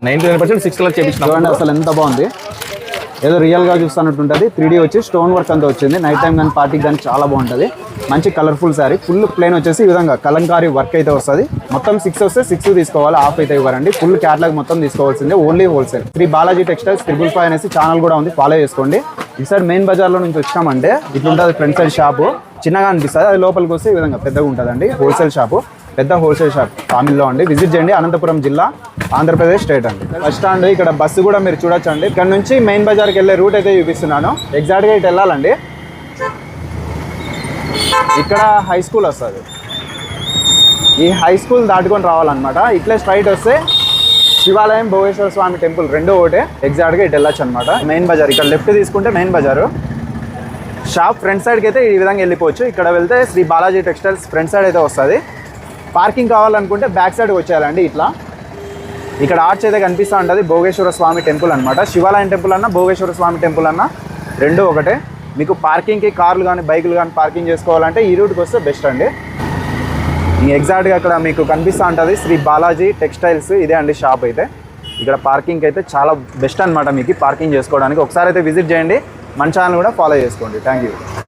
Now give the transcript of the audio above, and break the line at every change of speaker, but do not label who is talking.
99% 6 colour చేపించినాం.
చూడండి అసలు ఎంత బాగుంది, ఏదో రియల్గా చూస్తున్నట్టుంటుంది. 3D వచ్చి స్టోన్ వర్క్ అంతా వచ్చింది. నైట్ టైం కానీ పార్టీకి కానీ చాలా బాగుంటుంది. మంచి కలర్ఫుల్ శారీ, ఫుల్ ప్లెయిన్ వచ్చేసి ఈ విధంగా కలంకారీ వర్క్ అయితే వస్తుంది. మొత్తం 6 వస్తే 6 తీసుకోవాలి, హాఫ్ అయితే ఇవ్వరండి. ఫుల్ క్యాటలాగ్ మొత్తం తీసుకోవాల్సిందే, only wholesale. Sri Balaji textiles 555 అనేసి ఛానల్ కూడా ఉంది, ఫాలో చేసుకోండి. ఈ సైడ్ మెయిన్ బజార్లో నుంచి వచ్చామంటే ఇట్లుంటుంది ఫ్రంట్ సైడ్ షాపు, చిన్నగా అనిపిస్తుంది. అది లోపలికి వస్తే ఈ విధంగా పెద్దగా ఉంటుందండి. హోల్సేల్ షాపు, పెద్ద హోల్సేల్ షాప్ తమిళ్లో అండి. విజిట్ చేయండి. అనంతపురం జిల్లా, ఆంధ్రప్రదేశ్ స్టేట్ అండి. బస్ స్టాండ్ ఇక్కడ బస్సు కూడా మీరు చూడొచ్చు అండి. ఇక్కడ నుంచి మెయిన్ బజార్కి వెళ్ళే రూట్ అయితే చూపిస్తున్నాను. ఎగ్జాక్ట్గా ఇటు వెళ్ళాలండి. ఇక్కడ హై స్కూల్ వస్తుంది, ఈ హై స్కూల్ దాటుకొని రావాలన్నమాట. ఇట్లే స్ట్రైట్ వస్తే శివాలయం, భోగేశ్వర స్వామి టెంపుల్ రెండో ఒకటే. ఎగ్జాక్ట్గా ఇటు వెళ్ళొచ్చు అనమాట. మెయిన్ బజార్ ఇక్కడ లెఫ్ట్ తీసుకుంటే మెయిన్ బజారు. షాప్ ఫ్రంట్ సైడ్కి అయితే ఈ విధంగా వెళ్ళిపోవచ్చు. ఇక్కడ వెళ్తే Sri Balaji textiles front side అయితే వస్తుంది. పార్కింగ్ కావాలనుకుంటే బ్యాక్ సైడ్కి వచ్చేయాలండి. ఇట్లా ఇక్కడ ఆర్చ్ అయితే కనిపిస్తూ ఉంటుంది. భోగేశ్వర స్వామి టెంపుల్ అనమాట. శివాలయం టెంపుల్ అన్న, భోగేశ్వర స్వామి టెంపుల్ అన్న రెండూ ఒకటే. మీకు పార్కింగ్కి కార్లు కానీ బైకులు కానీ పార్కింగ్ చేసుకోవాలంటే ఈ రూట్కి వస్తే బెస్ట్ అండి. ఎగ్జాక్ట్గా అక్కడ మీకు కనిపిస్తూ ఉంటుంది శ్రీ బాలాజీ టెక్స్టైల్స్, ఇదే అండి షాప్ అయితే. ఇక్కడ పార్కింగ్ అయితే చాలా బెస్ట్ అనమాట మీకు పార్కింగ్ చేసుకోవడానికి. ఒకసారి అయితే విజిట్ చేయండి. మన ఛానల్ కూడా ఫాలో చేసుకోండి. Thank you.